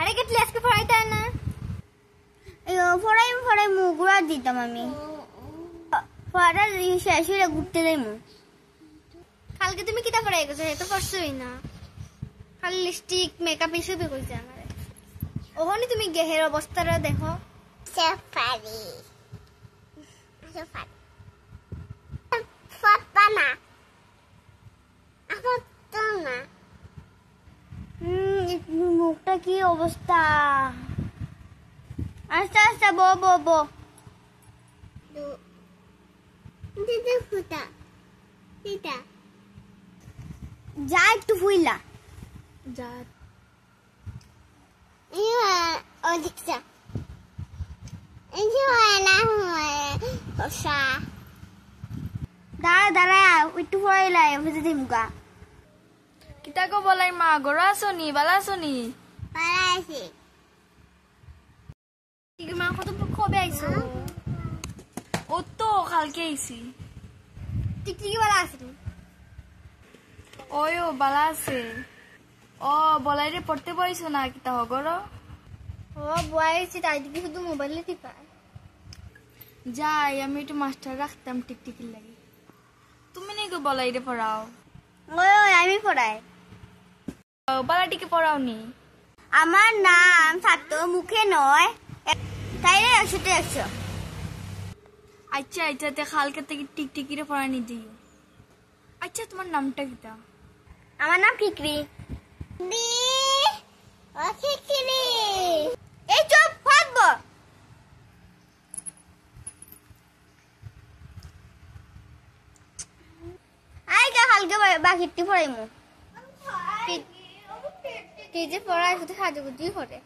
আরে কেটলি আজকে পড়াইতা না পড়াই মুগুড়া দিতাম আমি পড়া শেষ হয়ে ঘুরতে যাইমু কালকে তুমি কিতা পড়াই গেছো এত পড়ছই না খালি লিপস্টিক মেকআপ এসবই কইছে আমারে ওখানে তুমি গেহের অবস্থাটা দেখো সাফারি ফাতানা ফাতানা মুখটা কি অবস্থা আস্তে আস্তে বো দিদা ফুটা দিদা যা একটু ফুইলা যা অধিকসা দাঁড়া একটু ফুরাইলাই বুঝে দিমুকা কিতা কো বলাই মা গড়া আসনি বালা আসনি পারাইছি কি মা কত কবে আইছো ও তো কালকে আইছি টিকটিকি বালা আছে ওয়ো বালা আছে ও বলাইরে পড়তে বইছো না কিতা হগর ও বইছি তাই দিকে শুধু মোবাইলে টিপায় যাই আমি একটু মাস্টার রাখতাম টিকটিকির লাগি তুমি নাকি বলাইরে পড়াও ওই আমি পড়াই বালাটিকে পড়াও নি আমার নাম ছাত্র মুখে নয় তাইলে 100 আচ্ছা আচ্ছা তে কালকে থেকে টিকটিকিরে পড়ানি দিও আচ্ছা তোমার নামটা কিতা আমার নাম ঠিকরি দি ও ঠিকরি এই চুপ ফাটবো আই কা কালকে বাকিটি পড়াইমু কি যে পড়ায় শুধু সাজুগুজি করে